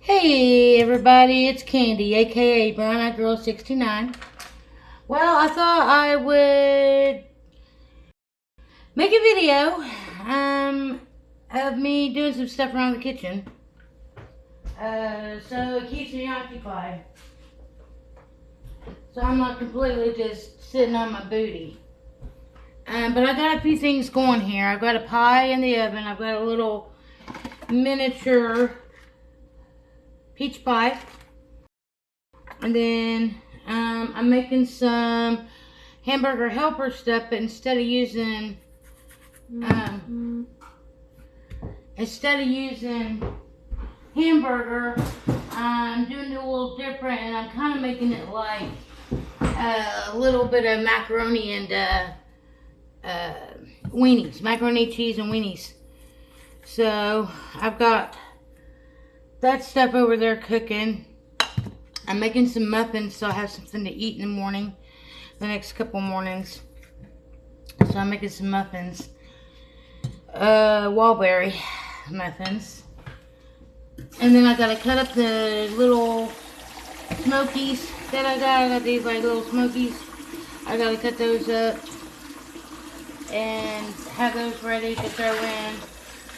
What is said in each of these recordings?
Hey everybody, it's Candy, aka Brown Eyed Girl 69. Well, I thought I would make a video of me doing some stuff around the kitchen. So it keeps me occupied. So I'm not completely just sitting on my booty. But I got a few things going here. I've got a pie in the oven. I've got a little miniature peach pie. And then I'm making some hamburger helper stuff, but instead of using hamburger, I'm doing it a little different, and I'm kind of making it like a little bit of macaroni and weenies, macaroni, cheese, and weenies. So I've got that stuff over there cooking. I'm making some muffins so I have something to eat in the morning, the next couple mornings. So I'm making some muffins, Wallberry muffins. And then I gotta cut up the little smokies that I got. I got these like little smokies. I gotta cut those up and have those ready to throw in.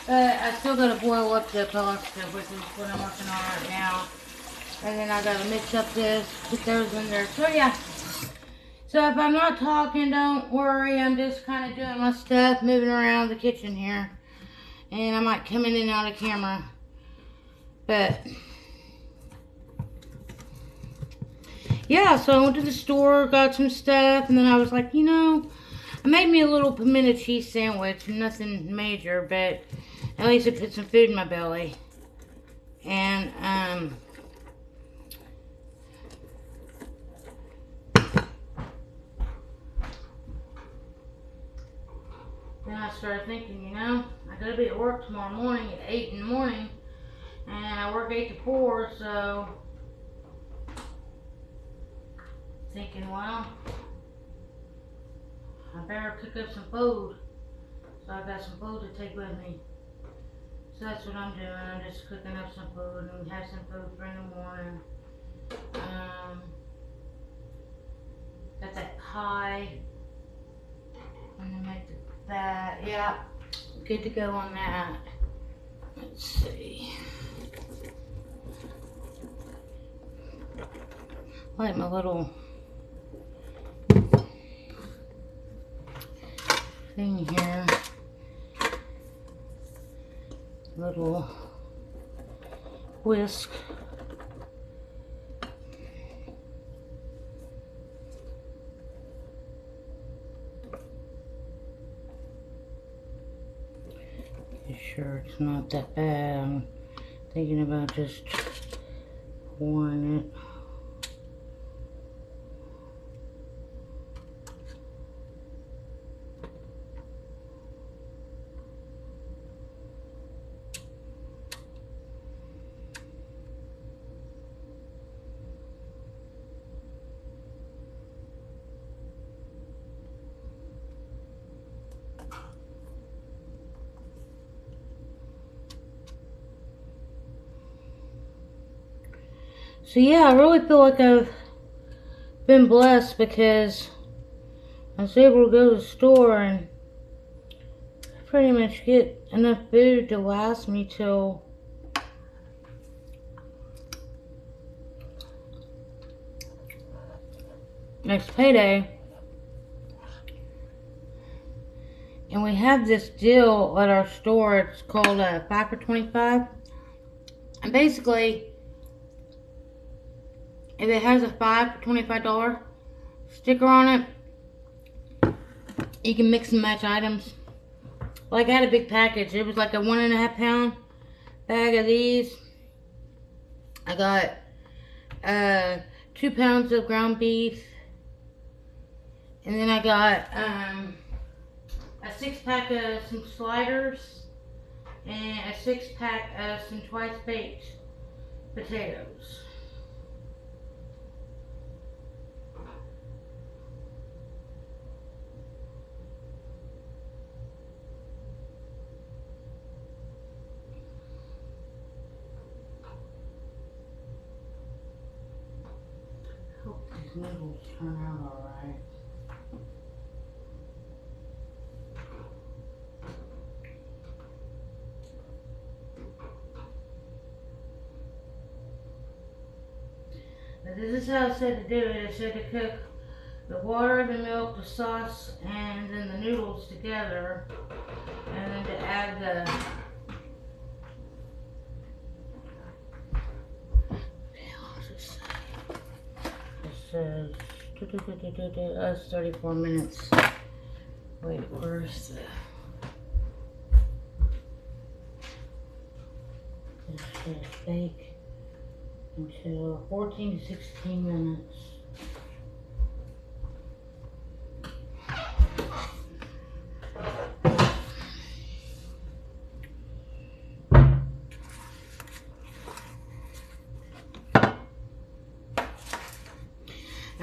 But I still gotta boil up the pasta, which is what I'm working on right now. And then I gotta mix up this, put those in there. So yeah. So if I'm not talking, don't worry. I'm just kind of doing my stuff, moving around the kitchen here. And I might come in and out of camera. But yeah, so I went to the store, got some stuff, and then I was like, I made me a little pimento cheese sandwich. Nothing major, but at least it put some food in my belly. And then I started thinking, I gotta be at work tomorrow morning at 8 in the morning. And I work 8 to 4, so thinking, well, I better cook up some food. So I got some food to take with me. So that's what I'm doing. I'm just cooking up some food and have some food for in the morning. Got that pie. I'm gonna make that. Yeah, good to go on that. Let's see. I like my little thing here. Little whisk. Be sure it's not that bad. I'm thinking about just pouring it. So yeah, I really feel like I've been blessed because I was able to go to the store and pretty much get enough food to last me till next payday. And we have this deal at our store. It's called 5 for 25. And basically, if it has a 5 for $25 sticker on it, you can mix and match items. Like I had a big package. It was like a 1.5 pound bag of these. I got 2 pounds of ground beef. And then I got a 6-pack of some sliders and a 6-pack of some twice baked potatoes. these noodles turn out alright. Now this is how it said to do it. It said to cook the water, the milk, the sauce, and then the noodles together, and then to add the says that's 34 minutes. Wait, where's the? It says bake until 14 to 16 minutes.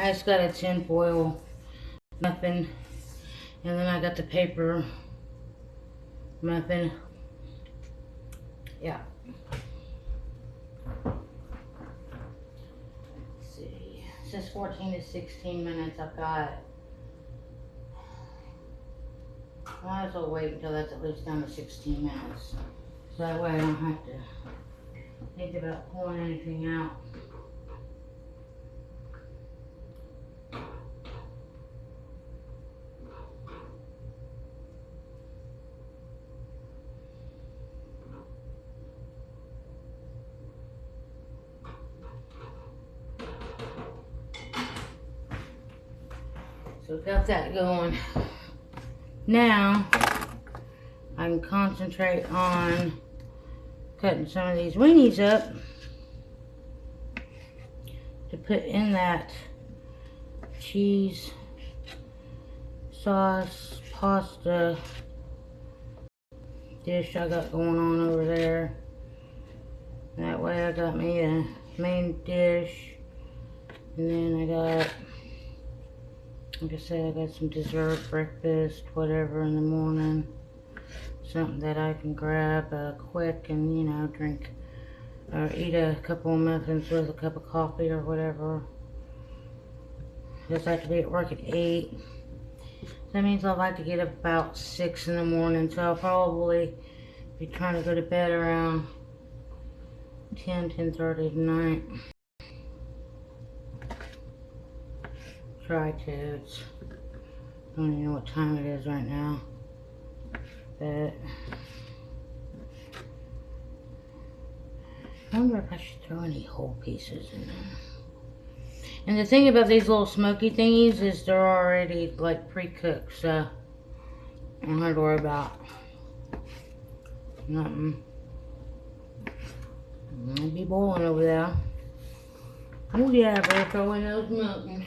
I just got a tin foil muffin, and then I got the paper muffin. Yeah. Let's see. It says 14 to 16 minutes. I've got. I might as well wait until that's at least down to 16 minutes. So that way I don't have to think about pulling anything out. So got that going. Now I can concentrate on cutting some of these weenies up to put in that cheese sauce pasta dish I got going on over there. That way I got me a main dish, and then I got, like I said, I got some dessert, breakfast, whatever in the morning. Something that I can grab quick and, you know, drink or eat a couple of muffins with a cup of coffee or whatever. Just have to be at work at 8. That means I'll like to get up about 6 in the morning, so I'll probably be trying to go to bed around 10:30 tonight. Try to. It's, I don't even know what time it is right now, but I wonder if I should throw any whole pieces in there. And the thing about these little smoky thingies is they're already like pre-cooked, so I don't have to worry about nothing. It'll be boiling over there. Oh yeah, I better throw in those muffins.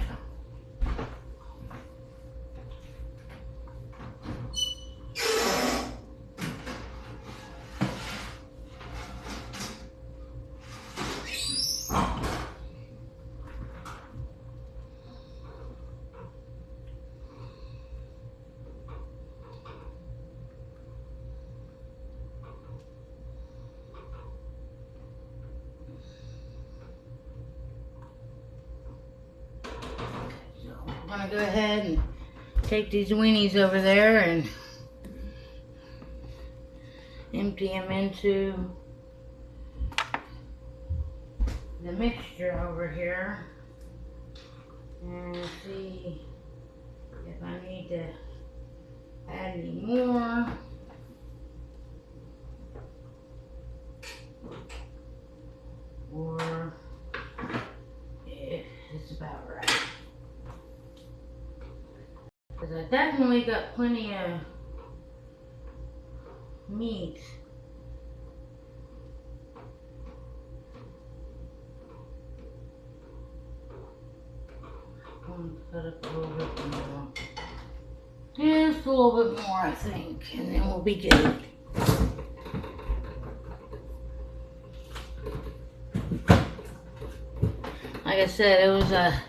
I'm gonna go ahead and take these weenies over there and empty them into the mixture over here and see if I need to add any more. Or if it's about right. Because I definitely got plenty of meat. I'm going to cut up a little bit more. Just a little bit more, I think, and then we'll be good. Like I said, it was a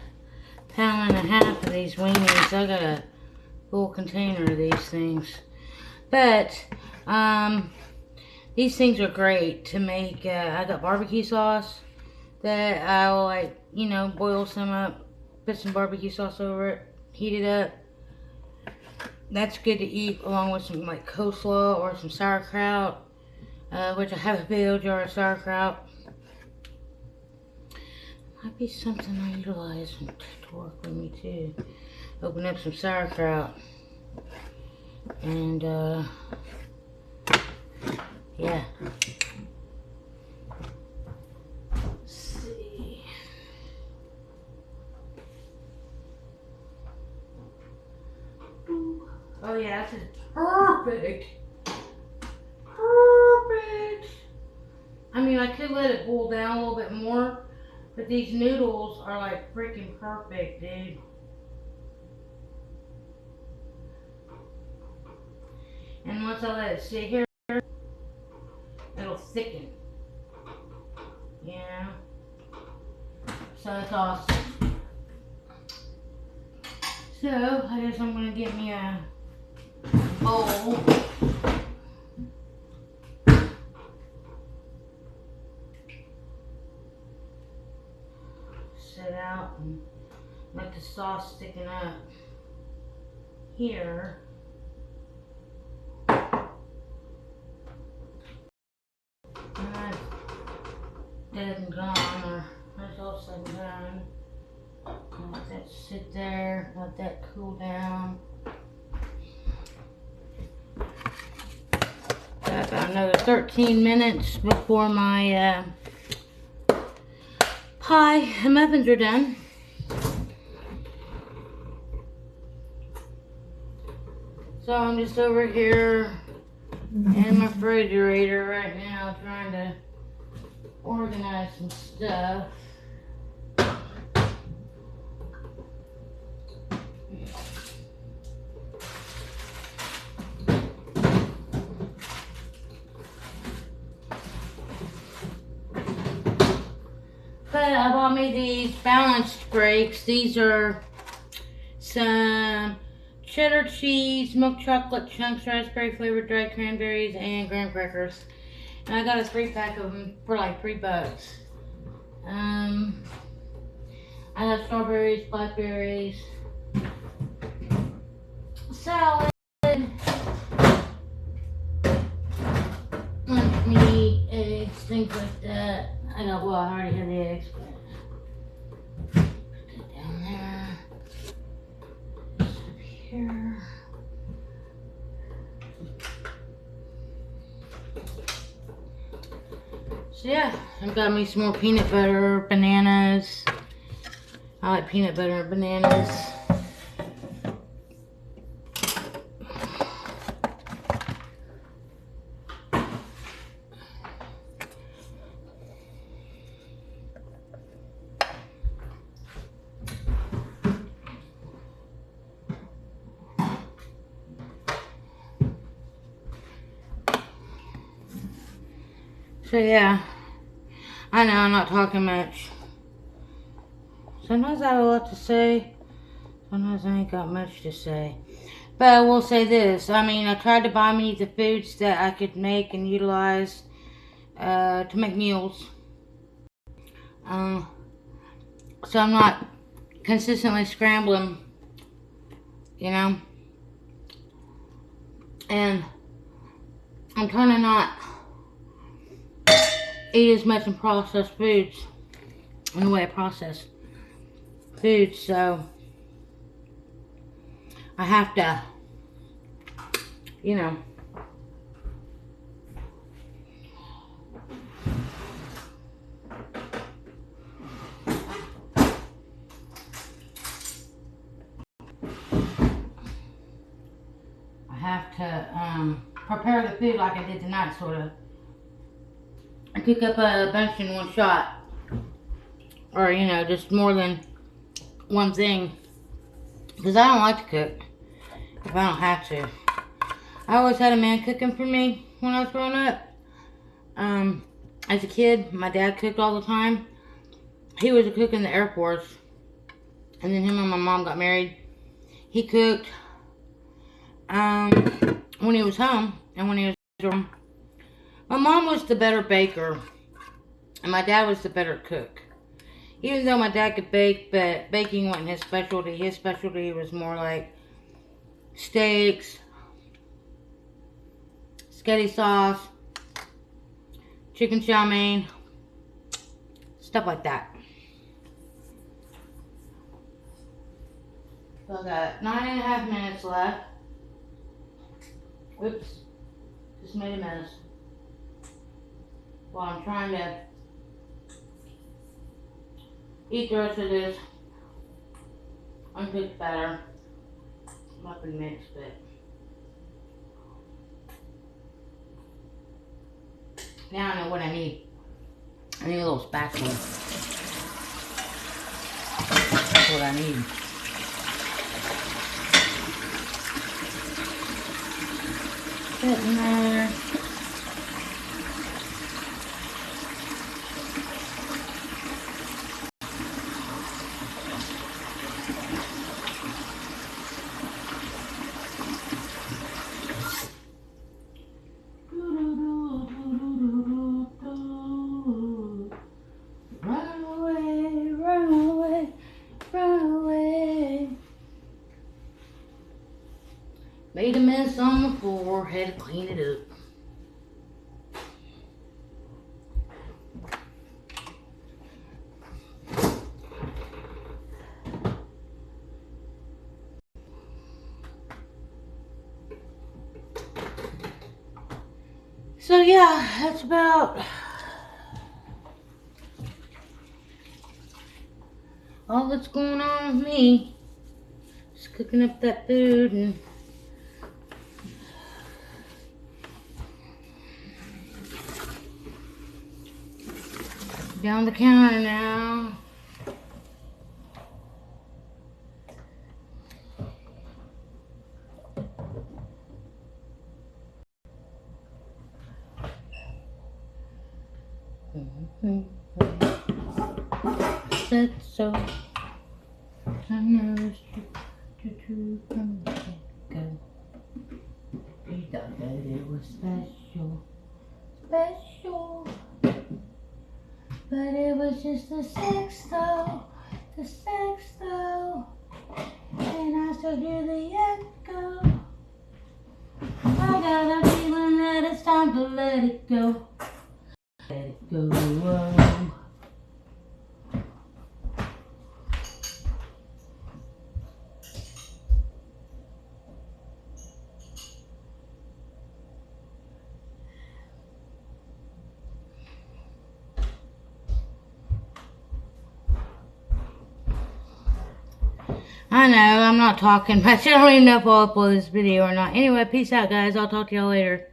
pound and a half of these weenies. I got a full container of these things. But these things are great to make. I got barbecue sauce that I will, like, you know, boil some up Put some barbecue sauce over it. Heat it up. That's good to eat along with some like coleslaw or some sauerkraut, which I have a big old jar of sauerkraut. Might be something I utilize to work with me too. Open up some sauerkraut. And yeah. Let's see. Oh yeah, this is perfect. Perfect. I mean, I could let it boil down a little bit more, but these noodles are like freaking perfect, dude. And once I let it sit here, it'll thicken. Yeah. So that's awesome. So I guess I'm gonna get me a bowl. Set out and let the sauce thicken up here. And that's dead and gone, or that's all said and done. Let that sit there, let that cool down. Got about another 13 minutes before my pie and muffins are done. So I'm just over here in my refrigerator right now trying to organize some stuff. But I bought me these balanced breaks. These are some cheddar cheese, milk chocolate chunks, raspberry flavored dried cranberries, and graham crackers. And I got a 3-pack of them for like $3. I have strawberries, blackberries, salad, lunch meat, eggs, things like that. I already have the eggs. Put that down there. This up here. So yeah, I've got me some more peanut butter, bananas. I like peanut butter and bananas. So yeah, I know I'm not talking much. Sometimes I have a lot to say, sometimes I ain't got much to say. But I will say this, I mean, I tried to buy me the foods that I could make and utilize to make meals. So I'm not consistently scrambling, you know. And I'm trying to not eat as much in processed foods in the way I process foods, so I have to, you know, prepare the food like I did tonight, sort of. I cook up a bunch in one shot, or you know, just more than one thing, because I don't like to cook if I don't have to. I always had a man cooking for me when I was growing up. As a kid, my dad cooked all the time. He was a cook in the Air Force, and then him and my mom got married. He cooked when he was home and when he was home. My mom was the better baker, and my dad was the better cook. Even though my dad could bake, but baking wasn't his specialty. His specialty was more like steaks, spaghetti sauce, chicken chow mein, stuff like that. So I got 9.5 minutes left. Oops, just made a mess. While I'm trying to eat the rest of this uncooked batter. Muffin mix, but now I know what I need. I need a little spatula. That's what I need. Sitting there. Made a mess on the floor, had to clean it up. So yeah, that's about all that's going on with me. Just cooking up that food and down the counter now. Said so. I know it's true from the get-go. He thought that it was special, but it was just the sex though, and I still hear the echo. I got a feeling that it's time to let it go. Let it go. I know, I'm not talking much. I don't even know if I'll upload this video or not. Anyway, peace out, guys. I'll talk to y'all later.